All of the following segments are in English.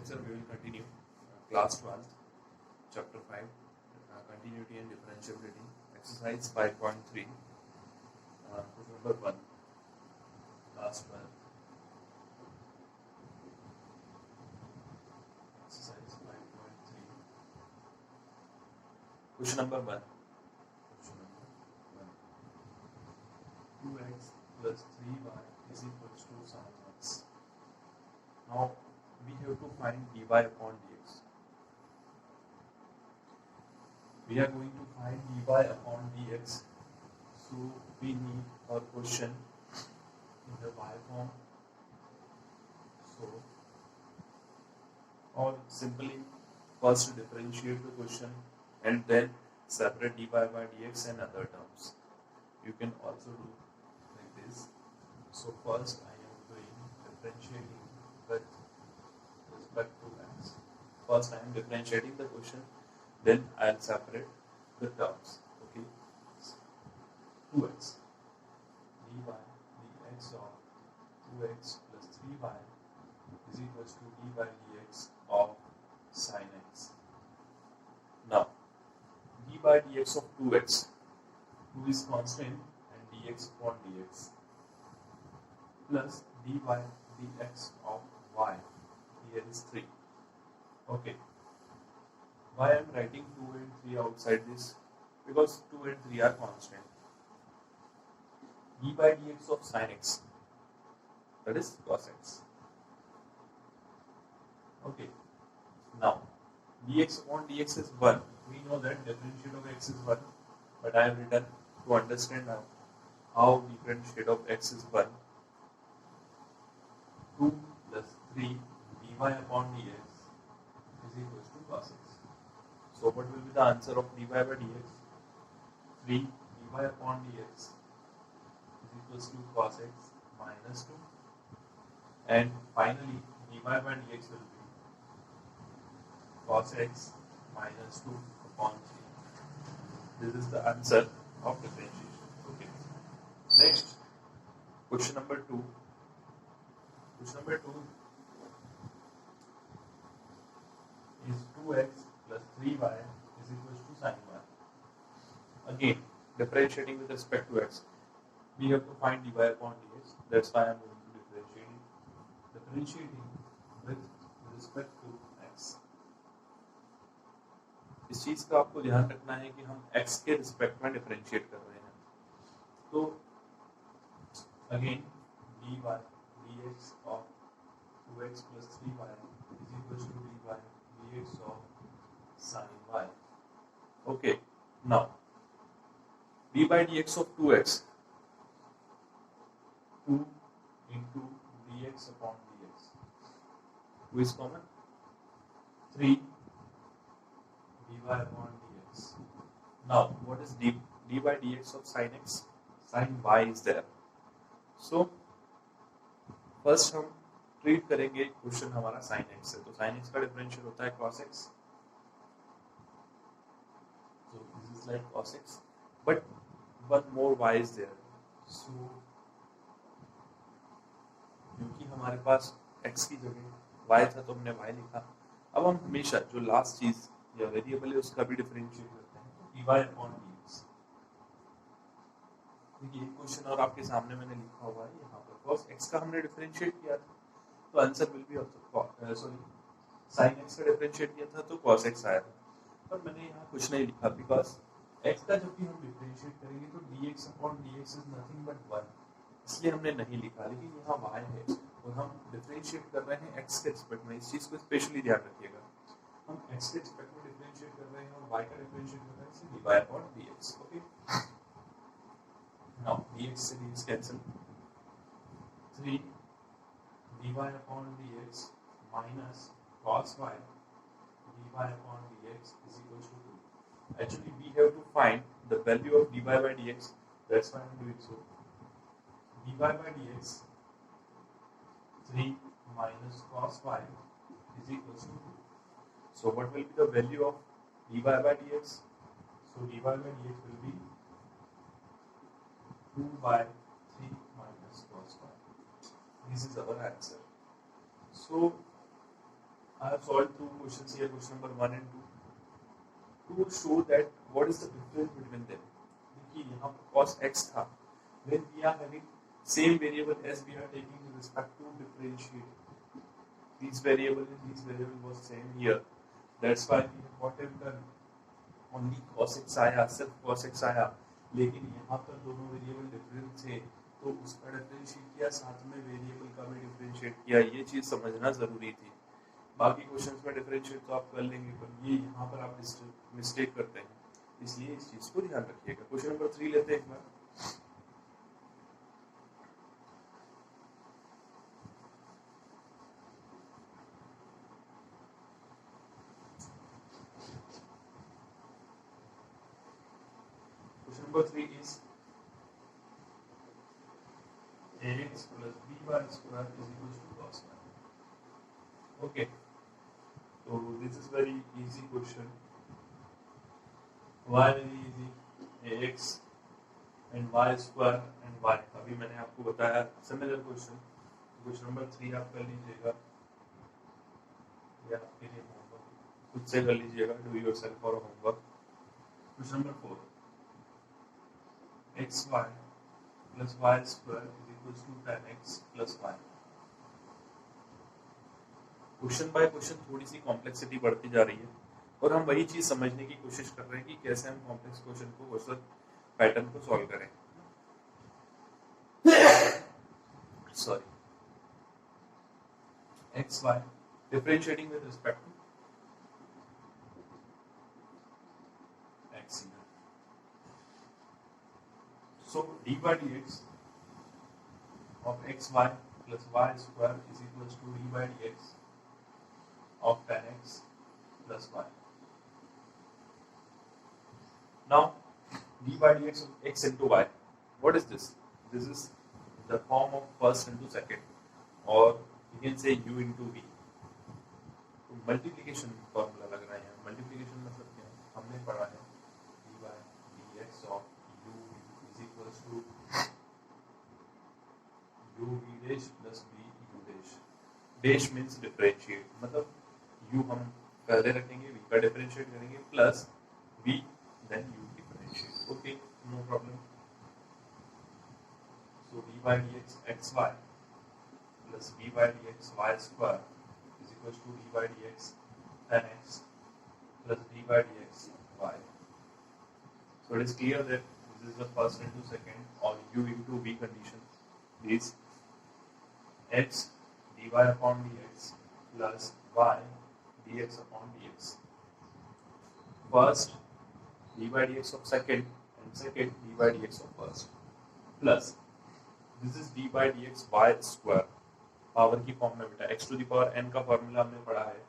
lecture we will continue class 12th, chapter 5, continuity and differentiability, exercise 5.3, question number 1, class 12, exercise 5.3, question number 1, 2x plus 3y is equals to sin x. Now we have to find dy upon dx. We are going to find dy upon dx. So we need a question in the y form. So, or simply first differentiate the question and then separate dy by dx and other terms. You can also do like this. So first I am doing differentiating with respect to x. First I am differentiating the question, then I will separate the terms. Okay, 2x dy dx of 2x plus 3y is equals to d by dx of sin x. Now d by dx of 2x, 2 is constant and dx upon dx, plus dy dx of y, here is 3. Okay, why I am writing 2 and 3 outside this? Because 2 and 3 are constant. D by dx of sin x, that is cos x. Okay, now dx upon dx is 1. We know that differentiate of x is 1, but I have written to understand now how differentiate of x is 1. 2 plus 3 dy upon dx is equals to cos x. So what will be the answer of dy by dx? 3 dy upon dx is equals to cos x minus 2, and finally dy by dx will be cos x minus 2 upon 3. This is the answer of differentiation. Okay. Next, question number 2. Question number 2 is 2x plus 3y is equals to sin y. Again, differentiating with respect to x. We have to find dy upon dx. That's why I am going to differentiate it. Differentiating with respect to x. इस चीज का आपको ध्यान रखना है कि हम x के रिस्पेक्ट में डिफरेंशिएट कर रहे हैं. तो again dy dx of 2x plus 3y is equals to dy dx of sin y. Okay, now d by dx of 2x, 2 into dx upon dx, 2 is common, 3 dy upon dx. Now what is d by dx of sin x? Sin y is there. So first हम treat करेंगे question हमारा sin x से. तो sin x का differential होता है cos x. So this is like cos x, but one more y is there. So क्योंकि हमारे पास x की जगह y था तो हमने y लिखा. अब हम हमेशा जो लास्ट चीज या वेरिएबल है उसका भी डिफरेंशिएट करते हैं. तो dy upon dx. देखिए एक क्वेश्चन और आपके सामने मैंने लिखा हुआ है यहाँ पर. cos x का हमने डिफरेंशिएट किया था तो answer will be sorry sin x का डिफरेंशिएट किया था तो cos x आया था. पर मैंने यहाँ कुछ नहीं लिखा बिकॉज x का जब भी हम डिफरेंशिएट करेंगे तो dx upon dx is nothing but 1, इसलिए हमने नहीं लिखा. लेकिन यहाँ y है और हम डिफरेंशिएट कर रहे हैं x के रिस्पेक्ट में. इस चीज को स्पेशली ध्यान रखिएगा. हम x के रिस्पेक्ट में डिफरेंशिएट कर रहे हैं और y का डिफरेंशिएट कर रहे हैं, इसलिए dy upon dx. Okay, now dx से dx cancel, 3 dy upon dx minus cos y dy upon dx is equals to 2. Actually we have to find the value of dy by dx, that's why I am doing so. dy by dx 3 minus cos y is equals to 2. So what will be the value of dy by dx? So dy by dx will be 2 by 3 minus cos y. This is our answer. So I have solved two questions here, question number 1 and 2, to show that what is the difference between them. देखिए यहाँ पर cos x था, when we are having same variable as we are taking with respect to differentiate. These variable was same here. That's why we have what have done, only cos x आया, सिर्फ cos x आया, लेकिन यहाँ पर दोनों variable different थे तो उसका डिफरेंशिएट किया, साथ में वेरिएबल का भी डिफरेंशिएट किया. ये चीज़ समझना ज़रूरी थी. बाकी क्वेश्चंस में डिफरेंशिएट तो आप कर लेंगे, पर ये यहाँ पर आप मिस्टेक करते हैं, इसलिए इस चीज़ को ध्यान रखिएगा. क्वेश्चन नंबर 3 लेते हैं एक बार. Question number 3 is ax plus by square is equals to cos y. Okay, so this is very easy question. Why very easy? ax and y square and y. अभी मैंने आपको बताया सिमिलर क्वेश्चन. क्वेश्चन नंबर 3 आप कर लीजिएगा, या आपके लिए होमवर्क खुद से कर लीजिएगा, do yourself for homework. Question number 4, xy plus y square is equals to tan x plus y. Question by question थोड़ी सी कॉम्प्लेक्सिटी बढ़ती जा रही है और हम वही चीज समझने की कोशिश कर रहे हैं कि कैसे हम कॉम्प्लेक्स क्वेश्चन को वर्सेस पैटर्न को सॉल्व करें. Sorry, X Y differentiating with respect to X. So dy dx of xy plus y square is equals to dy dx of tan x plus y. Now dy dx of x into y. What is this? This is the form of first into second, or you can say u into v. तो multiplication formula लग रहा है. Multiplication मतलब क्या है? हमने पढ़ा है dy dx of is equals to u v dash plus v u dash. Dash means differentiate, मतलब u हम पहले रखेंगे, v का differentiate करेंगे, plus v then u differentiate. Okay, no problem. So dy dx xy plus dy dx y square is equals to dy dx tan x plus dy dx y. So it is clear that this is the first into second, or u into v condition is x dy upon dx plus y dx upon dx. First dy dx of second and second dy dx of first plus this is dy dx y square. Power की form में बेटा x to the power n का formula हमने पढ़ा है,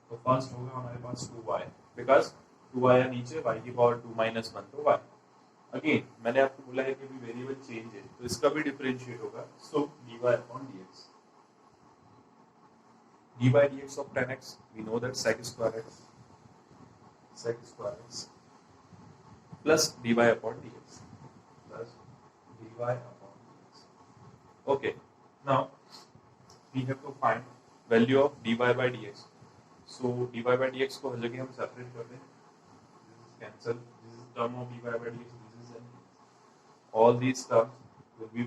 तो first होगा हमारे पास 2y, बिकॉज 2y या नीचे y की पावर 2 minus 1 तो y. अगेन मैंने आपको बोला है कि भी वेरिएबल चेंज है तो इसका भी डिफरेंशिएट होगा. सो dy upon dx, dy dx of tan x, we know that sec square x plus dy upon dx plus dy upon dx. Okay, now we have to find value of dy by dx. So dy by dx को हर जगह हम separate कर दें. This is cancel. This is term of dy by dx. All these terms will be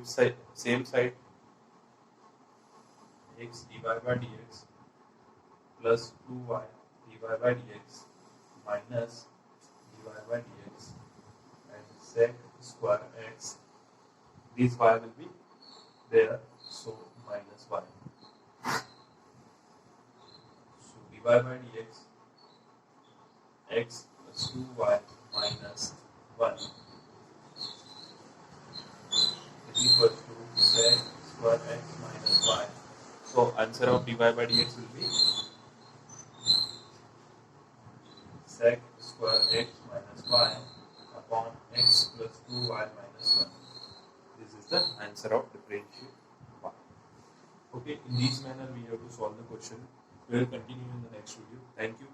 same side, x dy by dx plus 2y dy by dx minus dy by dx and sec square x. These y will be there, so minus y. So dy by dx x plus 2y minus 1 is equal to sec square x minus y. So answer of dy by dx will be sec square x minus y upon x plus 2y minus 1. This is the answer of differentiate y. Okay, in this manner we have to solve the question. We will continue in the next video. Thank you.